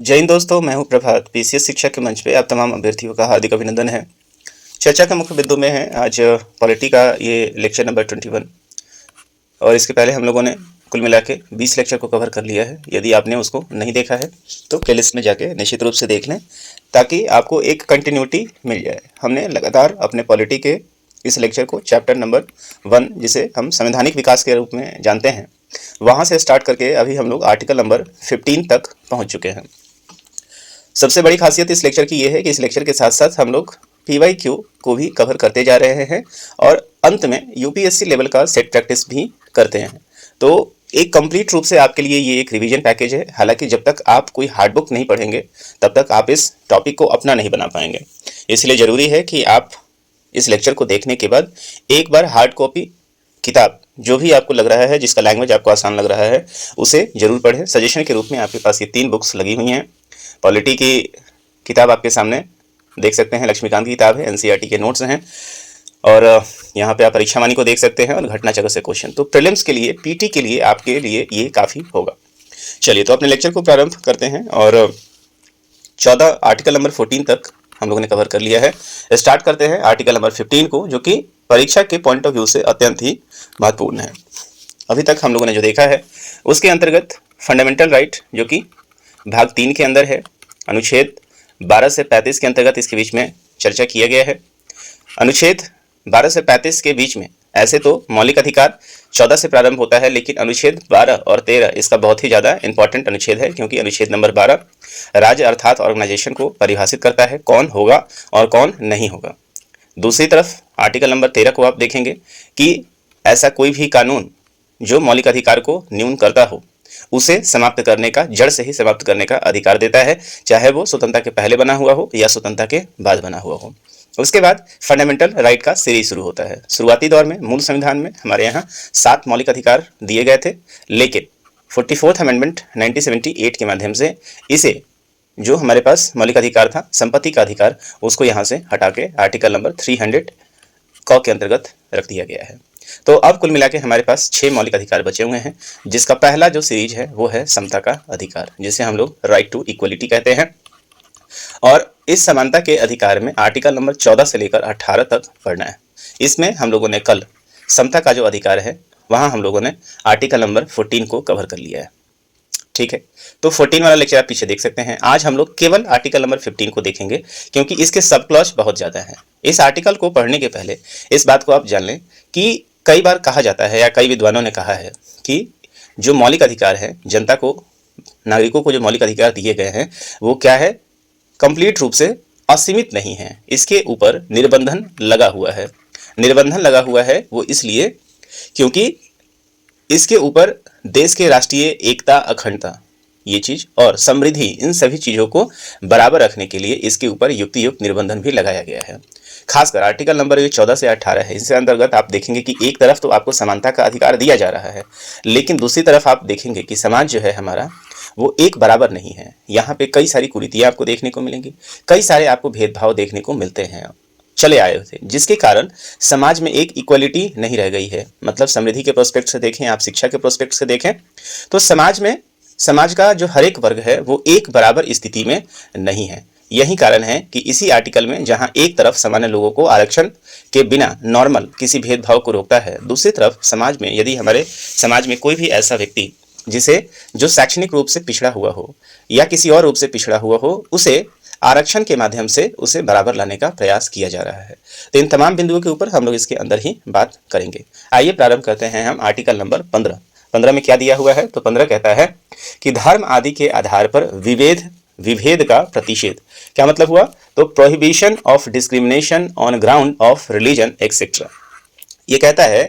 जय हिंद दोस्तों, मैं हूं प्रभात। पीसीएस शिक्षा के मंच पे आप तमाम अभ्यर्थियों का हार्दिक अभिनंदन है। चर्चा का मुख्य बिंदु में है आज पॉलिटी का ये लेक्चर नंबर 21 और इसके पहले हम लोगों ने कुल मिला के 20 लेक्चर को कवर कर लिया है। यदि आपने उसको नहीं देखा है तो प्लेलिस्ट में जाके निश्चित रूप से देख लें ताकि आपको एक कंटिन्यूटी मिल जाए। हमने लगातार अपने पॉलिटी के इस लेक्चर को चैप्टर नंबर 1, जिसे हम संवैधानिक विकास के रूप में जानते हैं, वहाँ से स्टार्ट करके अभी हम लोग आर्टिकल नंबर 15 तक पहुँच चुके हैं। सबसे बड़ी खासियत इस लेक्चर की ये है कि इस लेक्चर के साथ साथ हम लोग PYQ को भी कवर करते जा रहे हैं और अंत में UPSC लेवल का सेट प्रैक्टिस भी करते हैं। तो एक कंप्लीट रूप से आपके लिए ये एक रिवीजन पैकेज है। हालांकि जब तक आप कोई हार्ड बुक नहीं पढ़ेंगे तब तक आप इस टॉपिक को अपना नहीं बना पाएंगे। इसलिए ज़रूरी है कि आप इस लेक्चर को देखने के बाद एक बार हार्ड कॉपी किताब जो भी आपको लग रहा है, जिसका लैंग्वेज आपको आसान लग रहा है, उसे जरूर पढ़ें। सजेशन के रूप में आपके पास ये 3 बुक्स लगी हुई हैं। पॉलिटी की किताब आपके सामने देख सकते हैं, लक्ष्मीकांत की किताब है, NCERT के नोट्स हैं और यहाँ पे आप परीक्षावाणी को देख सकते हैं और घटना चक्र से क्वेश्चन। तो प्रीलिम्स के लिए, PT के लिए आपके लिए ये काफ़ी होगा। चलिए तो अपने लेक्चर को प्रारंभ करते हैं और 14 आर्टिकल नंबर 14 तक हम लोगों ने कवर कर लिया है। स्टार्ट करते हैं आर्टिकल नंबर 15 को, जो कि परीक्षा के पॉइंट ऑफ व्यू से अत्यंत ही महत्वपूर्ण है। अभी तक हम लोगों ने जो देखा है उसके अंतर्गत फंडामेंटल राइट, जो कि भाग 3 के अंदर है, अनुच्छेद 12 से 35 के अंतर्गत इसके बीच में चर्चा किया गया है। अनुच्छेद 12 से 35 के बीच में ऐसे तो मौलिक अधिकार 14 से प्रारंभ होता है, लेकिन अनुच्छेद 12 और 13 इसका बहुत ही ज़्यादा इंपॉर्टेंट अनुच्छेद है, क्योंकि अनुच्छेद नंबर 12 राज्य अर्थात ऑर्गेनाइजेशन को परिभाषित करता है कौन होगा और कौन नहीं होगा। दूसरी तरफ आर्टिकल नंबर 13 को आप देखेंगे कि ऐसा कोई भी कानून जो मौलिक अधिकार को न्यून करता हो उसे समाप्त करने का, जड़ से ही समाप्त करने का अधिकार देता है, चाहे वो स्वतंत्रता के पहले बना हुआ हो या स्वतंत्रता के बाद बना हुआ हो। उसके बाद फंडामेंटल राइट का सीरीज शुरू होता है। शुरुआती दौर में मूल संविधान में हमारे यहाँ 7 मौलिक अधिकार दिए गए थे, लेकिन 44th अमेंडमेंट 1978 के माध्यम से इसे, जो हमारे पास मौलिक अधिकार था संपत्ति का अधिकार, उसको यहाँ से हटा के आर्टिकल नंबर 300 क के अंतर्गत रख दिया गया है। तो अब कुल मिला के हमारे पास 6 मौलिक अधिकार बचे हुए हैं, जिसका पहला जो सीरीज है वो है समता का अधिकार, जिसे हम लोग राइट टू इक्वलिटी कहते हैं। और इस समानता के अधिकार में आर्टिकल नंबर 14 से लेकर 18 तक पढ़ना है। इसमें हम लोगों ने कल समता का जो अधिकार है वहाँ हम लोगों ने आर्टिकल नंबर 14 को कवर कर लिया है। ठीक है, तो 14 वाला लेक्चर आप पीछे देख सकते हैं। आज हम लोग केवल आर्टिकल नंबर 15 को देखेंगे, क्योंकि इसके सब क्लॉज बहुत ज़्यादा हैं। इस आर्टिकल को पढ़ने के पहले इस बात को आप जान लें कि कई बार कहा जाता है या कई विद्वानों ने कहा है कि जो मौलिक अधिकार है, जनता को, नागरिकों को जो मौलिक अधिकार दिए गए हैं वो क्या है, कंप्लीट रूप से असीमित नहीं है, इसके ऊपर निर्बंधन लगा हुआ है। निर्बंधन लगा हुआ है वो इसलिए क्योंकि इसके ऊपर देश के राष्ट्रीय एकता, अखंडता, ये चीज़ और समृद्धि, इन सभी चीज़ों को बराबर रखने के लिए इसके ऊपर युक्तियुक्त निर्बंधन भी लगाया गया है। खासकर आर्टिकल नंबर 14 से 18 है, इसके अंतर्गत आप देखेंगे कि एक तरफ तो आपको समानता का अधिकार दिया जा रहा है, लेकिन दूसरी तरफ आप देखेंगे कि समाज जो है हमारा वो एक बराबर नहीं है। यहाँ पे कई सारी कुरीतियाँ आपको देखने को मिलेंगी, कई सारे आपको भेदभाव देखने को मिलते हैं, चले आए थे, जिसके कारण समाज में एक इक्वलिटी नहीं रह गई है। मतलब समृद्धि के प्रोस्पेक्ट से देखें, आप शिक्षा के प्रोस्पेक्ट से देखें, तो समाज का जो हर एक वर्ग है वो एक बराबर स्थिति में नहीं है। यही कारण है कि इसी आर्टिकल में जहां एक तरफ सामान्य लोगों को आरक्षण के बिना नॉर्मल किसी भेदभाव को रोकता है, दूसरी तरफ समाज में यदि हमारे समाज में कोई भी ऐसा व्यक्ति जो शैक्षणिक रूप से पिछड़ा हुआ हो या किसी और रूप से पिछड़ा हुआ हो, उसे आरक्षण के माध्यम से उसे बराबर लाने का प्रयास किया जा रहा है। तो इन तमाम बिंदुओं के ऊपर हम लोग इसके अंदर ही बात करेंगे। आइए प्रारंभ करते हैं हम आर्टिकल नंबर 15 में क्या दिया हुआ है। तो 15 कहता है कि धर्म आदि के आधार पर विभेद का प्रतिषेध। क्या मतलब हुआ, तो prohibition of discrimination on ground of religion etcetera. ये कहता है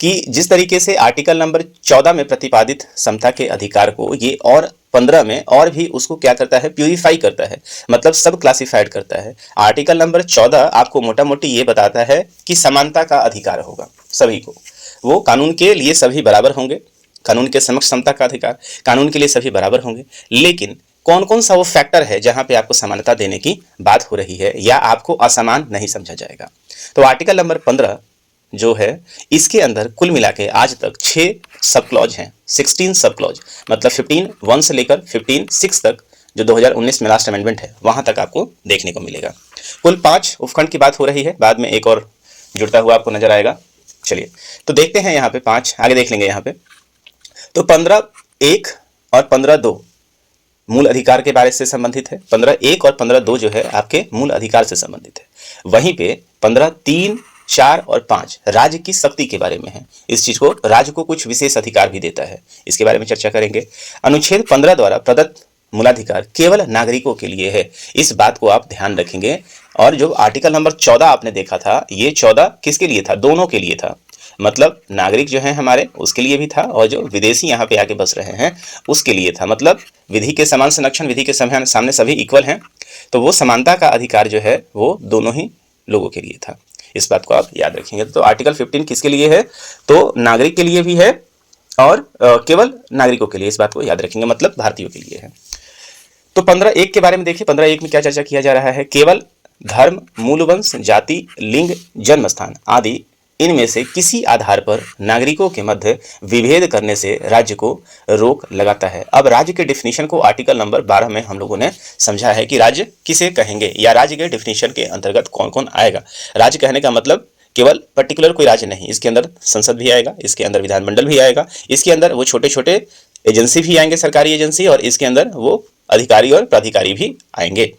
कि जिस तरीके से आर्टिकल नंबर 14 में प्रतिपादित समता के अधिकार को ये और 15 में और भी उसको क्या करता है, प्यूरिफाई करता है, मतलब सब क्लासिफाइड करता है। आर्टिकल नंबर 14 आपको मोटा मोटी ये बताता है कि समानता का अधिकार होगा सभी को, वो कानून के लिए सभी बराबर होंगे, कानून के समक्ष समता का अधिकार, कानून के लिए सभी बराबर होंगे। लेकिन कौन कौन सा वो फैक्टर है जहां पे आपको समानता देने की बात हो रही है या आपको असमान नहीं समझा जाएगा। तो आर्टिकल नंबर 15 जो है, इसके अंदर कुल मिला के आज तक 6 सब क्लॉज हैं, 16 सब क्लॉज, मतलब 15(1) से लेकर 15(6) तक जो 2019 में लास्ट अमेंडमेंट है वहां तक आपको देखने को मिलेगा। कुल 5 उपखंड की बात हो रही है, बाद में एक और जुड़ता हुआ आपको नजर आएगा। चलिए तो देखते हैं यहाँ पे 5 आगे देख लेंगे यहाँ पे। तो 15(1) और 15(2) मूल अधिकार के बारे से संबंधित है। 15(1) और 15(2) जो है आपके मूल अधिकार से संबंधित है। वहीं पे 15(3), 4 और 5 राज्य की शक्ति के बारे में है। इस चीज को राज्य को कुछ विशेष अधिकार भी देता है, इसके बारे में चर्चा करेंगे। अनुच्छेद 15 द्वारा प्रदत्त मूलाधिकार केवल नागरिकों के लिए है, इस बात को आप ध्यान रखेंगे। और जो आर्टिकल नंबर 14 आपने देखा था, ये 14 किसके लिए था? दोनों के लिए था। मतलब नागरिक जो है हमारे उसके लिए भी था, और जो विदेशी यहाँ पे आके बस रहे हैं उसके लिए था। मतलब विधि के समान संरक्षण, विधि के सामने सभी इक्वल हैं, तो वो समानता का अधिकार जो है वो दोनों ही लोगों के लिए था। इस बात को आप याद रखेंगे। तो आर्टिकल 15 किसके लिए है? तो नागरिक के लिए भी है और केवल नागरिकों के लिए, इस बात को याद रखेंगे, मतलब भारतीयों के लिए है। तो 15(1) के बारे में देखिए। 15(1) में क्या चर्चा किया जा रहा है? केवल धर्म, मूलवंश, जाति, लिंग, जन्म स्थान आदि इनमें से किसी आधार पर नागरिकों के मध्य विभेद करने से राज्य को रोक लगाता है। अब राज्य के डिफिनीशन को आर्टिकल नंबर 12 में हम लोगों ने समझा है कि राज्य किसे कहेंगे या राज्य के डिफिनीशन के अंतर्गत कौन कौन आएगा। राज्य कहने का मतलब केवल पर्टिकुलर कोई राज्य नहीं, इसके अंदर संसद भी आएगा, इसके अंदर विधानमंडल भी आएगा, इसके अंदर वो छोटे छोटे एजेंसी भी आएंगे, सरकारी एजेंसी, और इसके अंदर वो अधिकारी और प्राधिकारी भी आएंगे।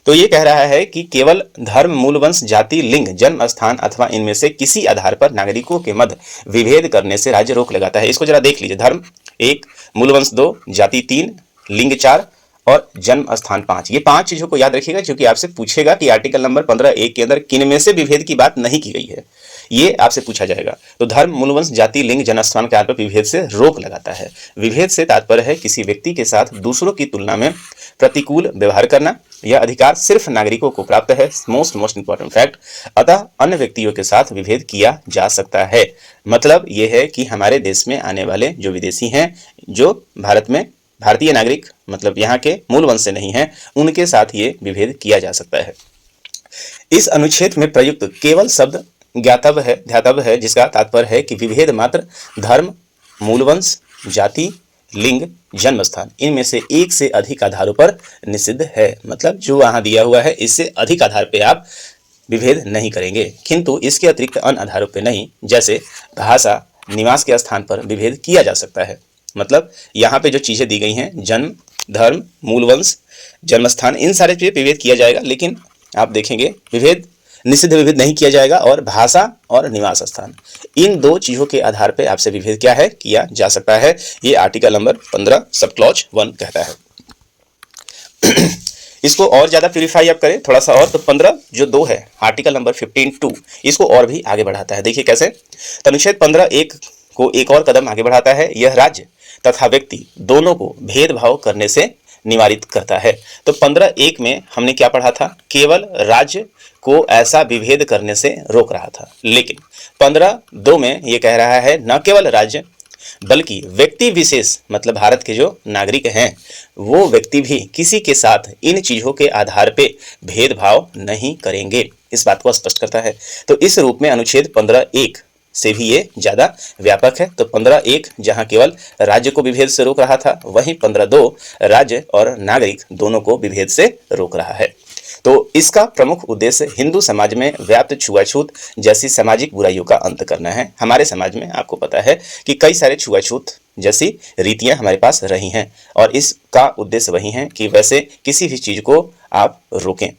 तो ये कह रहा है कि केवल धर्म, मूलवंश, जाति, लिंग, जन्म स्थान अथवा इनमें से किसी आधार पर नागरिकों के मध्य विभेद करने से राज्य रोक लगाता है। इसको जरा देख लीजिए। धर्म 1, मूलवंश 2, जाति 3, लिंग 4 और जन्म स्थान 5। ये 5 चीजों को याद रखिएगा, क्योंकि आपसे पूछेगा कि आर्टिकल नंबर 15(1) के अंदर किन में से विभेद की बात नहीं की गई है, ये आपसे पूछा जाएगा। तो धर्म, मूलवंश, जाति, लिंग, जन्म स्थान के आधार पर विभेद से रोक लगाता है। विभेद से तात्पर्य है किसी व्यक्ति के साथ दूसरों की तुलना में प्रतिकूल व्यवहार करना। यह अधिकार सिर्फ नागरिकों को प्राप्त है। मोस्ट इंपॉर्टेंट फैक्ट, अतः अन्य व्यक्तियों के साथ विभेद किया जा सकता है। मतलब यह है कि हमारे देश में आने वाले जो विदेशी हैं, जो भारत में भारतीय नागरिक मतलब यहाँ के मूल वंश से नहीं है, उनके साथ ये विभेद किया जा सकता है। इस अनुच्छेद में प्रयुक्त केवल शब्द ध्यातव्य है, जिसका तात्पर्य है कि विभेद मात्र धर्म, मूलवंश, जाति, लिंग, जन्म स्थान इनमें से एक से अधिक आधारों पर निषिद्ध है। मतलब जो वहां दिया हुआ है इससे अधिक आधार पे आप विभेद नहीं करेंगे, किंतु इसके अतिरिक्त अन्य आधारों पे नहीं। जैसे भाषा, निवास के स्थान पर विभेद किया जा सकता है। मतलब यहाँ पे जो चीजें दी गई हैं, जन्म, धर्म, मूलवंश, जन्म स्थान, इन सारे चीजें विभेद किया जाएगा, लेकिन आप देखेंगे विभेद निषिद्ध विभेद नहीं किया जाएगा। और भाषा और निवास स्थान, इन 2 चीजों के आधार पे आपसे विभेद क्या है किया जा सकता है। ये आर्टिकल नंबर 15 सब क्लॉज 1 कहता है। इसको और ज्यादा प्यूरिफाई आप करें थोड़ा सा और, तो 15 जो 2 है आर्टिकल नंबर 15(2) इसको और भी आगे बढ़ाता है। देखिए कैसे। अनुच्छेद 15(1) को एक और कदम आगे बढ़ाता है। यह राज्य तथा व्यक्ति दोनों को भेदभाव करने से निवारित करता है। तो 15(1) में हमने क्या पढ़ा था? केवल राज्य को ऐसा विभेद करने से रोक रहा था। लेकिन 15(2) में यह कह रहा है न केवल राज्य बल्कि व्यक्ति विशेष मतलब भारत के जो नागरिक हैं वो व्यक्ति भी किसी के साथ इन चीजों के आधार पे भेदभाव नहीं करेंगे। इस बात को स्पष्ट करता है। तो इस रूप में अनुच्छेद 15(1) से भी ये ज्यादा व्यापक है। तो 15(1) जहां केवल राज्य को विभेद से रोक रहा था, वहीं 15(2) राज्य और नागरिक दोनों को विभेद से रोक रहा है। तो इसका प्रमुख उद्देश्य हिंदू समाज में व्याप्त छुआछूत जैसी सामाजिक बुराइयों का अंत करना है। हमारे समाज में आपको पता है कि कई सारे छुआछूत जैसी रीतियां हमारे पास रही हैं, और इसका उद्देश्य वही है कि वैसे किसी भी चीज को आप रोकें।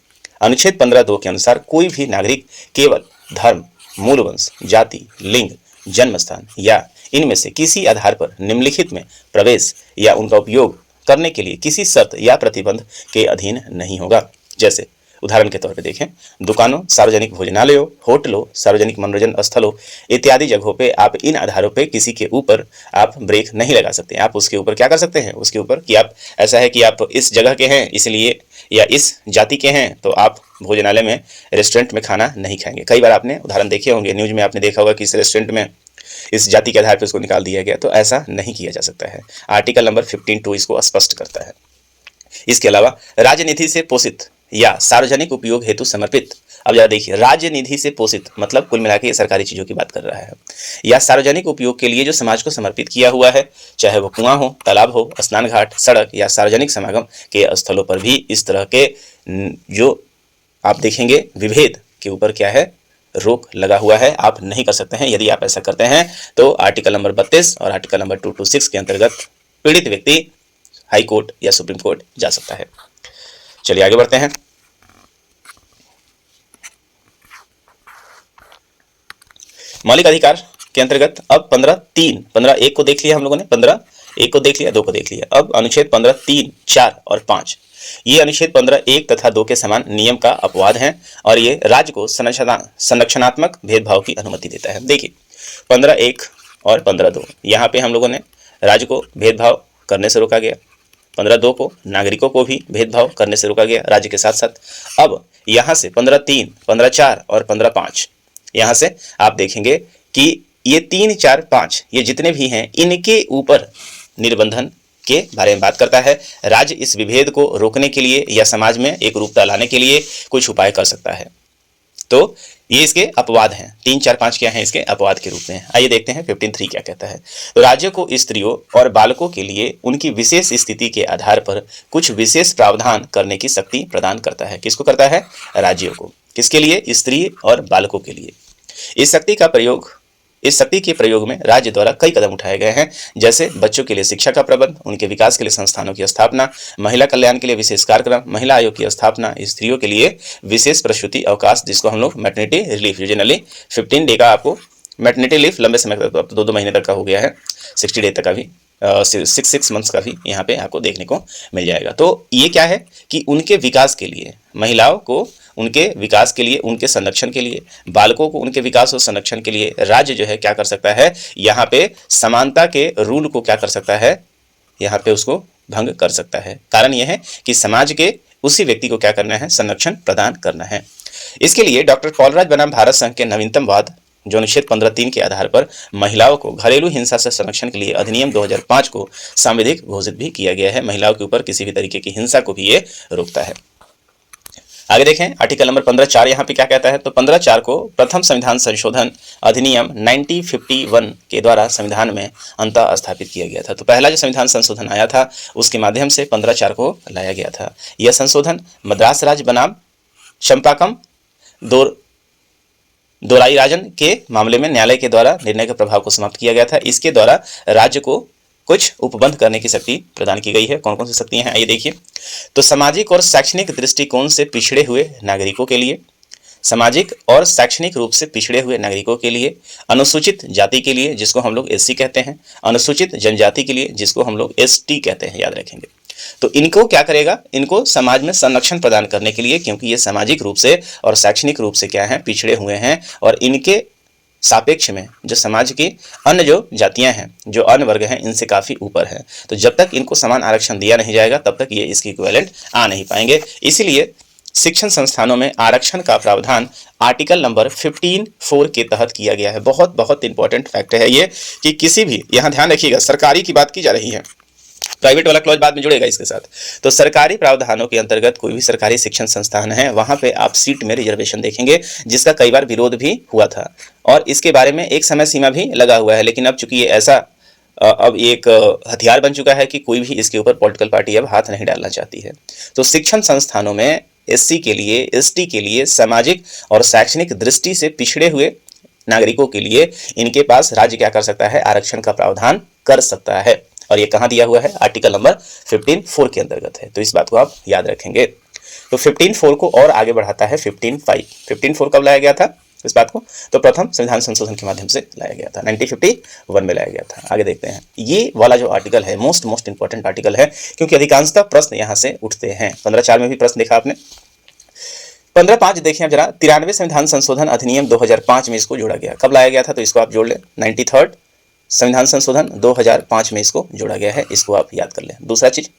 अनुच्छेद 15(2) के अनुसार कोई भी नागरिक केवल धर्म, मूलवंश, जाति, लिंग, जन्म स्थान या इनमें से किसी आधार पर निम्नलिखित में प्रवेश या उनका उपयोग करने के लिए किसी शर्त या प्रतिबंध के अधीन नहीं होगा। जैसे उदाहरण के तौर पे देखें, दुकानों, सार्वजनिक भोजनालयों, होटलों, सार्वजनिक मनोरंजन स्थलों इत्यादि जगहों पे आप इन आधारों पे किसी के ऊपर आप ब्रेक नहीं लगा सकते। आप उसके ऊपर क्या कर सकते हैं? उसके ऊपर कि आप ऐसा है कि आप इस जगह के हैं इसलिए या इस जाति के हैं तो आप भोजनालय में, रेस्टोरेंट में खाना नहीं खाएंगे। कई बार आपने उदाहरण देखे होंगे, न्यूज में आपने देखा होगा कि इस रेस्टोरेंट में इस जाति के आधार पर उसको निकाल दिया गया। तो ऐसा नहीं किया जा सकता है। आर्टिकल नंबर 15(2) इसको स्पष्ट करता है। इसके अलावा राजनीति से पोषित या सार्वजनिक उपयोग हेतु समर्पित। अब जरा देखिए, राज्य निधि से पोषित मतलब कुल मिला के ये सरकारी चीजों की बात कर रहा है। या सार्वजनिक उपयोग के लिए जो समाज को समर्पित किया हुआ है, चाहे वो कुआं हो, तालाब हो, स्नान घाट, सड़क या सार्वजनिक समागम के स्थलों पर भी इस तरह के जो आप देखेंगे विभेद के ऊपर क्या है, रोक लगा हुआ है। आप नहीं कर सकते हैं। यदि आप ऐसा करते हैं तो आर्टिकल नंबर 32 और आर्टिकल नंबर 226 के अंतर्गत पीड़ित व्यक्ति हाई कोर्ट या सुप्रीम कोर्ट जा सकता है। चलिए आगे बढ़ते हैं। मौलिक अधिकार के अंतर्गत अब 15(1) को देख लिया हम लोगों ने, 15(1) को देख लिया, 2 को देख लिया। अब अनुच्छेद 15(3), 4 और 5, ये अनुच्छेद 15(1) तथा 2 के समान नियम का अपवाद है और ये राज्य को संरक्षणात्मक भेदभाव की अनुमति देता है। देखिए 15(1) और 15(2) यहाँ पे हम लोगों ने राज्य को भेदभाव करने से रोका गया, 15(2) को नागरिकों को भी भेदभाव करने से रोका गया राज्य के साथ साथ। अब यहाँ से 15(3), 15(4) और 15(5) यहाँ से आप देखेंगे कि ये 3, 4, 5 ये जितने भी हैं इनके ऊपर निर्बंधन के बारे में बात करता है। राज्य इस विभेद को रोकने के लिए या समाज में एक रूपता लाने के लिए कुछ उपाय कर सकता है। तो ये इसके अपवाद हैं। 3, 4, 5 क्या हैं इसके अपवाद के रूप में। आइए देखते हैं 15(3) क्या कहता है। तो राज्य को स्त्रियों और बालकों के लिए उनकी विशेष स्थिति के आधार पर कुछ विशेष प्रावधान करने की शक्ति प्रदान करता है। किसको करता है? राज्यों को। किसके लिए? स्त्री और बालकों के लिए। इस शक्ति के प्रयोग में राज्य द्वारा कई कदम उठाए गए हैं, जैसे बच्चों के लिए शिक्षा का प्रबंध, उनके विकास के लिए संस्थानों की स्थापना, महिला कल्याण के लिए विशेष कार्यक्रम, महिला आयोग की स्थापना, स्त्रियों के लिए विशेष प्रसूति अवकाश जिसको हम लोग मैटरनिटी रिलीफ, जनरली 15 डे का आपको मैटरनिटी लीव लंबे समय तक, अब तो 2 महीने तक का हो गया है, 60 डे तक का भी, 6 मंथ्स का भी यहाँ पे आपको देखने को मिल जाएगा। तो ये क्या है कि उनके विकास के लिए, महिलाओं को उनके विकास के लिए, उनके संरक्षण के लिए, बालकों को उनके विकास और संरक्षण के लिए राज्य जो है क्या कर सकता है, यहाँ पे समानता के रूल को क्या कर सकता है, यहाँ पे उसको भंग कर सकता है। कारण यह है कि समाज के उसी व्यक्ति को क्या करना है, संरक्षण प्रदान करना है। इसके लिए डॉक्टर पॉलराज बनाम भारत संघ के नवीनतम वाद जो अनुच्छेद 15(3) के आधार पर महिलाओं को घरेलू हिंसा से संरक्षण के लिए अधिनियम 2005 को संवैधानिक घोषित भी किया गया है। महिलाओं के ऊपर किसी भी तरीके की हिंसा को भी ये रोकता है। आगे देखें आर्टिकल नंबर 15(4) यहाँ पे क्या कहता है। तो 15(4) को प्रथम संविधान संशोधन अधिनियम 1951 के द्वारा संविधान में अंतः स्थापित किया गया था। तो पहला जो संविधान संशोधन आया था उसके माध्यम से 15(4) को लाया गया था। यह संशोधन मद्रास राज्य बनाम चंपाकम दोराई राजन के मामले में न्यायालय के द्वारा निर्णय के प्रभाव को समाप्त किया गया था। इसके द्वारा राज्य को कुछ उपबंध करने की शक्ति प्रदान की गई है। कौन कौन सी शक्तियां हैं आइए देखिए। तो सामाजिक और शैक्षणिक दृष्टिकोण से पिछड़े हुए नागरिकों के लिए, सामाजिक और शैक्षणिक रूप से पिछड़े हुए नागरिकों के लिए, अनुसूचित जाति के लिए जिसको हम लोग SC कहते हैं, अनुसूचित जनजाति के लिए जिसको हम लोग ST कहते हैं, याद रखेंगे। तो इनको क्या करेगा, इनको समाज में संरक्षण प्रदान करने के लिए, क्योंकि ये सामाजिक रूप से और शैक्षणिक रूप से क्या है, पिछड़े हुए हैं और इनके सापेक्ष में जो समाज की अन्य जो जातियां हैं, जो अन्य वर्ग हैं, इनसे काफ़ी ऊपर है। तो जब तक इनको समान आरक्षण दिया नहीं जाएगा तब तक ये इसकी इक्विवेलेंट आ नहीं पाएंगे। इसीलिए शिक्षण संस्थानों में आरक्षण का प्रावधान आर्टिकल नंबर 15(4) के तहत किया गया है। बहुत बहुत इंपॉर्टेंट फैक्ट है ये कि किसी भी, यहाँ ध्यान रखिएगा, सरकारी की बात की जा रही है, प्राइवेट वाला क्लॉज बाद में जुड़ेगा इसके साथ। तो सरकारी प्रावधानों के अंतर्गत कोई भी सरकारी शिक्षण संस्थान है वहां पे आप सीट में रिजर्वेशन देखेंगे, जिसका कई बार विरोध भी हुआ था और इसके बारे में एक समय सीमा भी लगा हुआ है। लेकिन अब चूंकि ये ऐसा अब एक हथियार बन चुका है कि कोई भी इसके ऊपर पॉलिटिकल पार्टी अब हाथ नहीं डालना चाहती है। तो शिक्षण संस्थानों में SC के लिए, ST के लिए, सामाजिक और शैक्षणिक दृष्टि से पिछड़े हुए नागरिकों के लिए इनके पास राज्य क्या कर सकता है, आरक्षण का प्रावधान कर सकता है। और ये कहाँ दिया हुआ है, आर्टिकल नंबर 15(4) के अंतर्गत है। तो इस बात को आप याद रखेंगे। तो 15(4) को और आगे बढ़ाता है 15(5). 15(4) कब लाया गया था इस बात को? तो प्रथम संविधान संशोधन के माध्यम से लाया गया था, 1951 में लाया गया था। आगे देखते हैं, ये वाला जो आर्टिकल है मोस्ट इंपॉर्टेंट आर्टिकल है, क्योंकि अधिकांशतः प्रश्न यहाँ से उठते हैं। 15(4) में भी प्रश्न देखा आपने। 15(5) देखिए आप जरा, 93 संविधान संशोधन अधिनियम 2005 में इसको जोड़ा गया। कब लाया गया था? तो इसको आप जोड़ लें, 93rd संविधान संशोधन 2005 में इसको जोड़ा गया है, इसको आप याद कर लें। दूसरा चीज,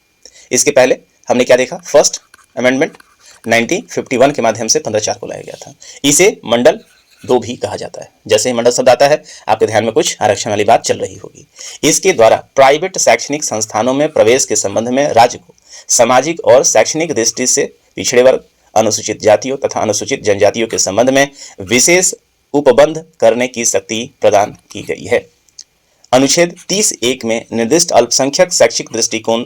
इसके पहले हमने क्या देखा, फर्स्ट अमेंडमेंट 1951 के माध्यम से 15(4) को लाया गया था। इसे मंडल 2 भी कहा जाता है। जैसे ही मंडल शब्द आता है आपके ध्यान में कुछ आरक्षण वाली बात चल रही होगी। इसके द्वारा प्राइवेट शैक्षणिक संस्थानों में प्रवेश के संबंध में राज्य को सामाजिक और शैक्षणिक दृष्टि से पिछड़े वर्ग अनुसूचित जातियों तथा अनुसूचित जनजातियों के संबंध में विशेष उपबंध करने की शक्ति प्रदान की गई है। अनुच्छेद 30(1) में निर्दिष्ट अल्पसंख्यक शैक्षिक दृष्टिकोण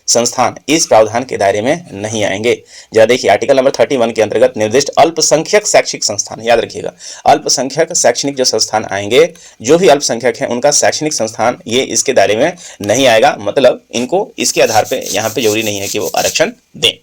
संस्थान इस प्रावधान के दायरे में नहीं आएंगे। जरा देखिए, आर्टिकल नंबर 31 के अंतर्गत निर्दिष्ट अल्पसंख्यक शैक्षिक संस्थान, याद रखिएगा, अल्पसंख्यक शैक्षणिक जो संस्थान आएंगे, जो भी अल्पसंख्यक हैं उनका शैक्षणिक संस्थान ये इसके दायरे में नहीं आएगा। मतलब इनको इसके आधार पे यहाँ पे जरूरी नहीं है कि वो आरक्षण दें।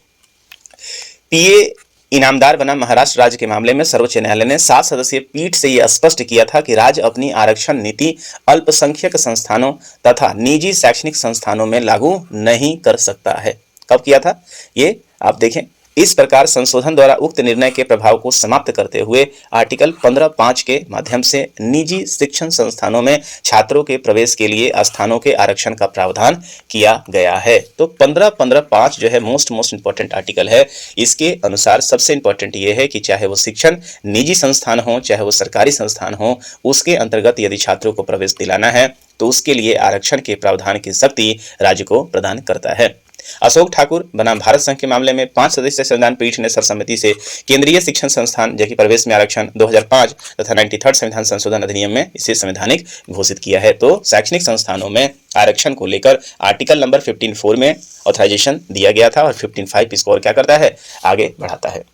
पीए इनामदार बना महाराष्ट्र राज्य के मामले में सर्वोच्च न्यायालय ने 7 सदस्यीय पीठ से यह स्पष्ट किया था कि राज्य अपनी आरक्षण नीति अल्पसंख्यक संस्थानों तथा निजी शैक्षणिक संस्थानों में लागू नहीं कर सकता है। कब किया था ये आप देखें। इस प्रकार संशोधन द्वारा उक्त निर्णय के प्रभाव को समाप्त करते हुए आर्टिकल 15(5) के माध्यम से निजी शिक्षण संस्थानों में छात्रों के प्रवेश के लिए स्थानों के आरक्षण का प्रावधान किया गया है। तो 15(5) जो है मोस्ट इंपॉर्टेंट आर्टिकल है। इसके अनुसार सबसे इंपॉर्टेंट ये है कि चाहे वो शिक्षण निजी संस्थान हो चाहे वो सरकारी संस्थान हो, उसके अंतर्गत यदि छात्रों को प्रवेश दिलाना है तो उसके लिए आरक्षण के प्रावधान की शक्ति राज्य को प्रदान करता है। अशोक ठाकुर बनाम भारत संघ के मामले में 5 सदस्यीय संविधान पीठ ने सर्वसम्मति से केंद्रीय शिक्षण संस्थान जबकि प्रवेश में आरक्षण 2005 तथा 93 संविधान संशोधन अधिनियम में इसे संवैधानिक घोषित किया है। तो शैक्षणिक संस्थानों में आरक्षण को लेकर आर्टिकल नंबर 15(4) में ऑथराइजेशन दिया गया था और 15(5) इसको और क्या करता है, आगे बढ़ाता है।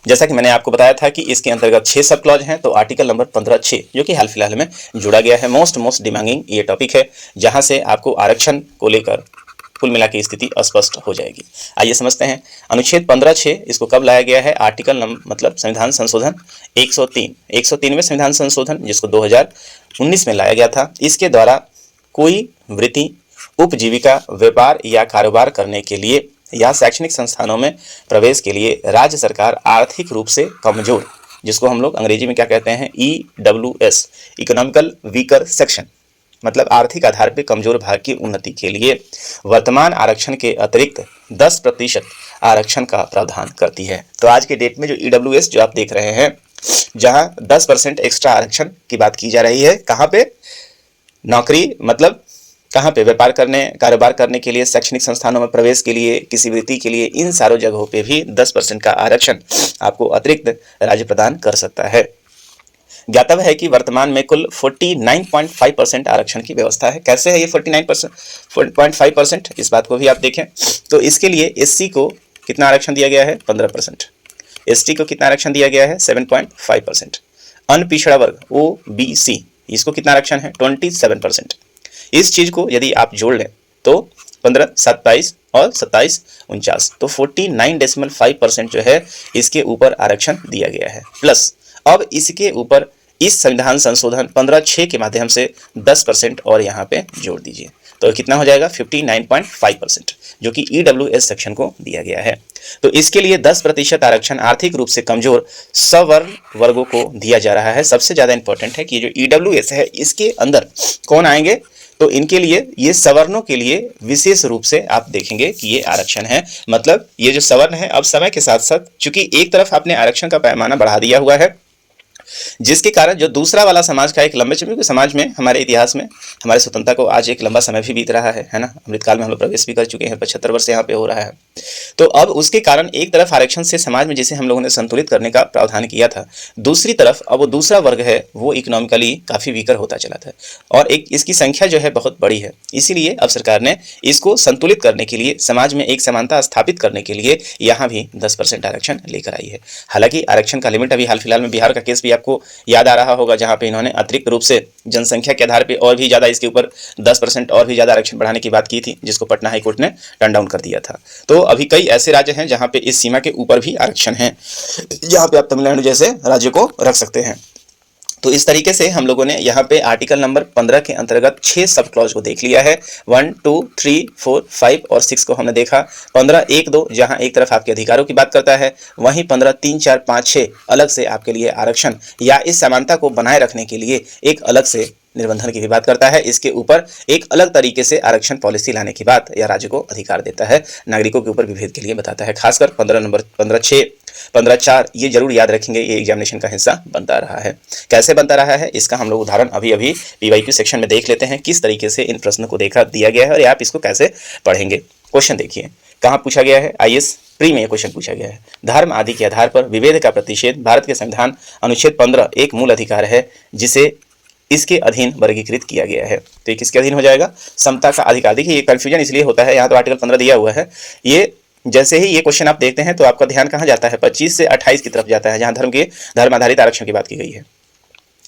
जैसा कि मैंने आपको बताया था कि इसके अंतर्गत 6 सब क्लॉज हैं, तो आर्टिकल नंबर 15(6) जो कि हाल फिलहाल में जुड़ा गया है, मोस्ट डिमांडिंग ये टॉपिक है, जहां से आपको आरक्षण को लेकर कुल मिला की स्थिति स्पष्ट हो जाएगी। आइए समझते हैं अनुच्छेद 15(6) इसको कब लाया गया है। आर्टिकल मतलब संविधान संशोधन 103वें संविधान संशोधन जिसको 2019 में लाया गया था। इसके द्वारा कोई वृत्ति, उपजीविका, व्यापार या कारोबार करने के लिए या शैक्षणिक संस्थानों में प्रवेश के लिए राज्य सरकार आर्थिक रूप से कमजोर, जिसको हम लोग अंग्रेजी में क्या कहते हैं, EWS, इकोनॉमिकल वीकर सेक्शन, मतलब आर्थिक आधार पर कमजोर भाग की उन्नति के लिए वर्तमान आरक्षण के अतिरिक्त 10% आरक्षण का प्रावधान करती है। तो आज के डेट में जो EWS जो आप देख रहे हैं, जहां 10% एक्स्ट्रा आरक्षण की बात की जा रही है, कहां पे, नौकरी मतलब कहां पे, व्यापार करने, कारोबार करने के लिए, शैक्षणिक संस्थानों में प्रवेश के लिए, किसी वृत्ति के लिए, इन सारों जगहों पे भी 10% का आरक्षण आपको अतिरिक्त राज्य प्रदान कर सकता है। ज्ञातव्य है कि वर्तमान में कुल 49.5% आरक्षण की व्यवस्था है। कैसे है ये 49.5%, इस बात को भी आप देखें तो इसके लिए SC को कितना आरक्षण दिया गया है, 15%, ST को कितना आरक्षण दिया गया है, 7.5%, अन्य पिछड़ा वर्ग OBC इसको कितना आरक्षण है, 27%। इस चीज को यदि आप जोड़ लें तो 15, 27 और 27, 49, तो 49.5% जो है इसके ऊपर आरक्षण दिया गया है। प्लस अब इसके ऊपर इस संविधान संशोधन 15(6) के माध्यम से 10% और यहाँ पे जोड़ दीजिए, तो कितना हो जाएगा, 59.5%, जो कि EWS सेक्शन को दिया गया है। तो इसके लिए 10% आरक्षण आर्थिक रूप से कमजोर सवर्ण वर्गों को दिया जा रहा है। सबसे ज्यादा इंपॉर्टेंट है कि जो EWS है इसके अंदर कौन आएंगे, तो इनके लिए, ये सवर्णों के लिए विशेष रूप से आप देखेंगे कि ये आरक्षण है। मतलब ये जो सवर्ण है अब समय के साथ साथ, चूंकि एक तरफ आपने आरक्षण का पैमाना बढ़ा दिया हुआ है, जिसके कारण जो दूसरा वाला समाज का एक लंबे समय समाज में, हमारे इतिहास में, हमारे स्वतंत्रता को आज एक लंबा समय भी बीत रहा है ना, अमृतकाल में हम लोग प्रवेश भी कर चुके हैं, 75 वर्ष यहाँ पे हो रहा है। तो अब उसके कारण एक तरफ आरक्षण से समाज में जिसे हम लोगों ने संतुलित करने का प्रावधान किया था, दूसरी तरफ अब वो दूसरा वर्ग है वो इकोनॉमिकली काफी वीकर होता चला था और एक इसकी संख्या जो है बहुत बड़ी है। इसीलिए अब सरकार ने इसको संतुलित करने के लिए, समाज में एक समानता स्थापित करने के लिए यहाँ भी 10% आरक्षण लेकर आई है। हालांकि आरक्षण का लिमिट अभी हाल फिलहाल में बिहार का केस भी आपको याद आ रहा होगा, जहां पे इन्होंने अतिरिक्त रूप से जनसंख्या के आधार पे और भी ज्यादा इसके ऊपर 10% और भी ज्यादा आरक्षण बढ़ाने की बात की थी, जिसको पटना हाई कोर्ट ने टर्न डाउन कर दिया था। तो अभी कई ऐसे राज्य हैं जहां पे इस सीमा के ऊपर भी आरक्षण है, जहां पे आप तमिलनाडु जैसे राज्य को रख सकते हैं। तो इस तरीके से हम लोगों ने यहाँ पे आर्टिकल नंबर 15 के अंतर्गत 6 सब क्लॉज को देख लिया है। 1, 2, 3, 4, 5 और 6 को हमने देखा। 15, 1, 2 जहाँ एक तरफ आपके अधिकारों की बात करता है, वहीं 15, 3, 4, 5, 6 अलग से आपके लिए आरक्षण या इस समानता को बनाए रखने के लिए एक अलग से निर्बंधन की भी बात करता है। इसके ऊपर एक अलग तरीके से आरक्षण पॉलिसी लाने की बात या राज्य को अधिकार देता है। नागरिकों के ऊपर विभेद के लिए बताता है। खासकर 15 नंबर 15.6 15.4 ये जरूर याद रखेंगे, ये एग्जामिनेशन का हिस्सा बनता रहा है। कैसे बनता रहा है इसका हम लोग उदाहरण अभी अभी PYQ सेक्शन में देख लेते हैं, किस तरीके से इन प्रश्नों को देखा दिया गया है और आप इसको कैसे पढ़ेंगे। क्वेश्चन देखिए कहाँ पूछा गया है, IAS प्री में यह क्वेश्चन पूछा गया है। धर्म आदि के आधार पर विभेद का प्रतिषेध भारत के संविधान अनुच्छेद 15 एक मूल अधिकार है जिसे इसके अधीन वर्गीकृत किया गया है। तो ये किसके अधीन हो जाएगा, समता का अधिकार। देखिए ये कंफ्यूजन इसलिए होता है, यहाँ तो आर्टिकल 15 दिया हुआ है, ये जैसे ही ये क्वेश्चन आप देखते हैं तो आपका ध्यान कहाँ जाता है, 25 से 28 की तरफ जाता है, जहाँ धर्म आधारित आरक्षण की बात की गई है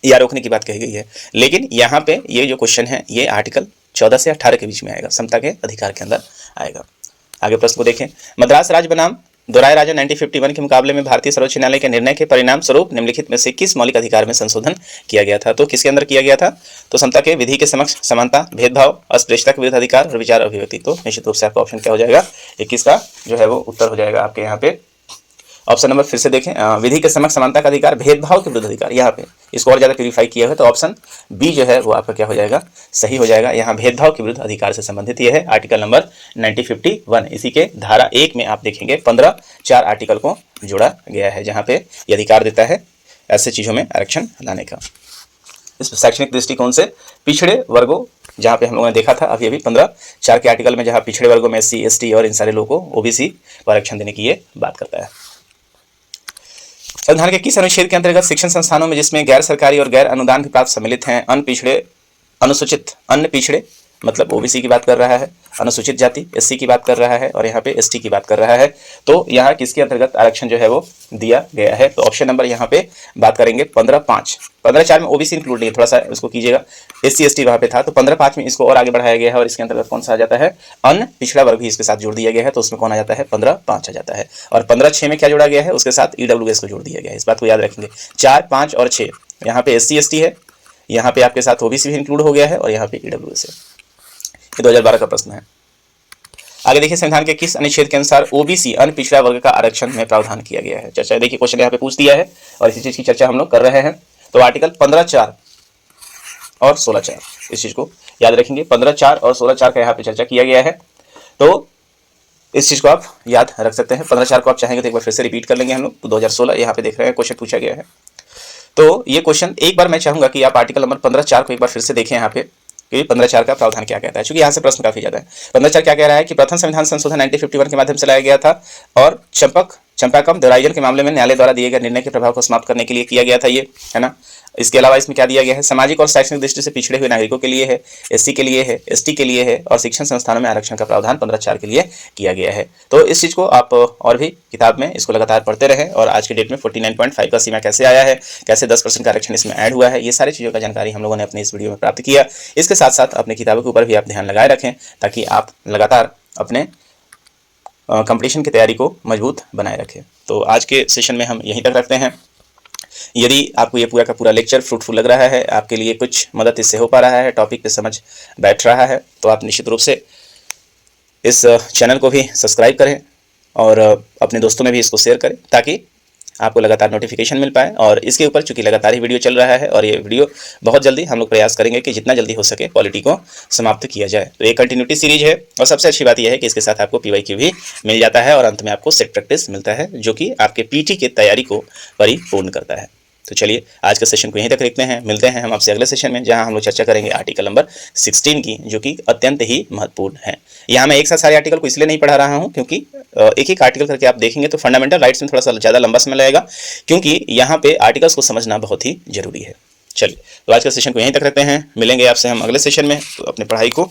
या रोकने की बात कही गई है। लेकिन यहाँ पे ये जो क्वेश्चन है ये आर्टिकल 14 से 18 के बीच में आएगा, समता के अधिकार के अंदर आएगा। आगे प्रश्न को देखें। मद्रास राज्य बनाम दोराय राजा 1951 के मुकाबले में भारतीय सर्वोच्च न्यायालय के निर्णय के परिणाम स्वरूप निम्नलिखित में से किस मौलिक अधिकार में संशोधन किया गया था। तो किसके अंदर किया गया था, तो समता के, विधि के समक्ष समानता, भेदभाव, अस्पृश्यता के विरुद्ध अधिकार और विचार अभिव्यक्ति। तो निश्चित रूप से आपका ऑप्शन क्या हो जाएगा, 21 का जो है वो उत्तर हो जाएगा आपके यहाँ पे। ऑप्शन नंबर फिर से देखें, विधि के समक्ष समानता का अधिकार, भेदभाव के विरुद्ध अधिकार। यहाँ पे इसको और ज्यादा प्यूरिफाई किया है तो ऑप्शन बी जो है वो आपका क्या हो जाएगा, सही हो जाएगा। यहाँ भेदभाव के विरुद्ध अधिकार से संबंधित ये है आर्टिकल नंबर 1951। इसी के धारा 1 में आप देखेंगे 15.4 आर्टिकल को जोड़ा गया है, जहाँ पे ये अधिकार देता है ऐसे चीजों में आरक्षण लाने का। इस शैक्षणिक दृष्टिकोण से पिछड़े वर्गों, जहाँ पे हम लोगों ने देखा था अभी 15.4 के आर्टिकल में, जहाँ पिछड़े वर्गों में SC ST और इन सारे लोगों को OBC को आरक्षण देने की ये बात करता है। संविधान के किस अनुच्छेद के अंतर्गत शिक्षण संस्थानों में जिसमें गैर सरकारी और गैर अनुदान भी प्राप्त सम्मिलित हैं, अनुसूचित अन्य पिछड़े मतलब OBC की बात कर रहा है, अनुसूचित जाति SC की बात कर रहा है और यहाँ पे ST की बात कर रहा है। तो यहाँ किसके अंतर्गत आरक्षण जो है वो दिया गया है, तो ऑप्शन नंबर यहाँ पे बात करेंगे 15.5। 15.4 में OBC इंक्लूड नहीं है, थोड़ा सा इसको कीजिएगा, SC ST वहाँ पे था, तो 15.5 में इसको और आगे बढ़ाया गया है और इसके अंतर्गत कौन सा आ जाता है, अन्य पिछड़ा वर्ग भी इसके साथ जोड़ दिया गया है, तो उसमें कौन आ जाता है, 15.5 आ जाता है। और 15.6 में क्या जोड़ा गया है, उसके साथ EWS को जोड़ दिया गया है, इस बात को याद रखेंगे। 4, 5 और 6 यहाँ पे SC ST है, यहाँ पे आपके साथ OBC भी इंक्लूड हो गया है और यहाँ पे EWS है। ये 2012 का प्रश्न है। आगे देखिए, संविधान के किस अनुच्छेद के अनुसार OBC अन्य पिछड़ा वर्ग का आरक्षण में प्रावधान किया गया है। चर्चा देखिए, क्वेश्चन यहाँ पे पूछ दिया है और इसी चीज की चर्चा हम लोग कर रहे हैं। तो आर्टिकल 15.4 और 16.4 इस चीज को याद रखेंगे। 15.4 और 16.4 का यहाँ पे चर्चा किया गया है, तो इस चीज को आप याद रख सकते हैं। 15.4 को आप चाहेंगे तो एक बार फिर से रिपीट कर लेंगे हम लोग। तो 2016 यहाँ पे देख रहे हैं क्वेश्चन पूछा गया है। तो ये क्वेश्चन एक बार मैं चाहूंगा कि आप आर्टिकल नंबर 15.4 को एक बार फिर से देखें यहाँ पे कि 15.4 का प्रावधान क्या कहता है, क्योंकि यहाँ से प्रश्न काफी ज्यादा है। 15.4 क्या कह रहा है कि प्रथम संविधान संशोधन 1951 के माध्यम से लाया गया था और चंपाकम दोराइजन के मामले में न्यायालय द्वारा दिए गए निर्णय के प्रभाव को समाप्त करने के लिए किया गया था, ये है ना। इसके अलावा इसमें क्या दिया गया है, सामाजिक और शैक्षणिक दृष्टि से पिछड़े हुए नागरिकों के लिए है, SC के लिए है, ST के लिए है और शिक्षण संस्थानों में आरक्षण का प्रावधान 15.4 के लिए किया गया है। तो इस चीज को आप और भी किताब में इसको लगातार पढ़ते रहे और आज के डेट में 49.5 का सीमा कैसे आया है, कैसे 10% का आरक्षण इसमें ऐड हुआ है, ये सारी चीजों का जानकारी हम लोगों ने अपने इस वीडियो में प्राप्त किया। इसके साथ साथ अपनी किताबों के ऊपर भी आप ध्यान लगाए रखें ताकि आप लगातार अपने कंपटीशन की तैयारी को मजबूत बनाए रखें। तो आज के सेशन में हम यहीं तक रखते हैं। यदि आपको ये पूरा का पूरा लेक्चर फ्रूटफुल लग रहा है, आपके लिए कुछ मदद इससे हो पा रहा है, टॉपिक पे समझ बैठ रहा है, तो आप निश्चित रूप से इस चैनल को भी सब्सक्राइब करें और अपने दोस्तों में भी इसको शेयर करें ताकि आपको लगातार नोटिफिकेशन मिल पाए। और इसके ऊपर चूंकि लगातार ही वीडियो चल रहा है और ये वीडियो बहुत जल्दी हम लोग प्रयास करेंगे कि जितना जल्दी हो सके पॉलिटी को समाप्त किया जाए। तो ये कंटिन्यूटी सीरीज है और सबसे अच्छी बात यह है कि इसके साथ आपको PYQ भी मिल जाता है और अंत में आपको सेट प्रैक्टिस मिलता है, जो कि आपके PT की तैयारी को परिपूर्ण करता है। तो चलिए आज का सेशन को यहीं तक रखते हैं, मिलते हैं हम आपसे अगले सेशन में, जहां हम लोग चर्चा करेंगे आर्टिकल नंबर 16 की, जो कि अत्यंत ही महत्वपूर्ण है। यहाँ मैं एक साथ सारे आर्टिकल को इसलिए नहीं पढ़ा रहा हूँ क्योंकि एक एक आर्टिकल करके आप देखेंगे तो फंडामेंटल राइट्स में थोड़ा सा ज़्यादा लंबा समय लगेगा, क्योंकि यहाँ पे आर्टिकल्स को समझना बहुत ही जरूरी है। चलिए तो आज का सेशन को यहीं तक रखते हैं, मिलेंगे आपसे हम अगले सेशन में। तो अपने पढ़ाई को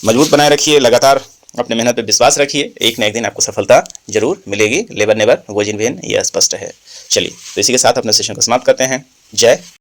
मजबूत बनाए रखिए, लगातार अपने मेहनत पे विश्वास रखिए, एक न एक दिन आपको सफलता जरूर मिलेगी। Labour never was in vain, यह स्पष्ट है। चलिए तो इसी के साथ अपने सेशन को समाप्त करते हैं। जय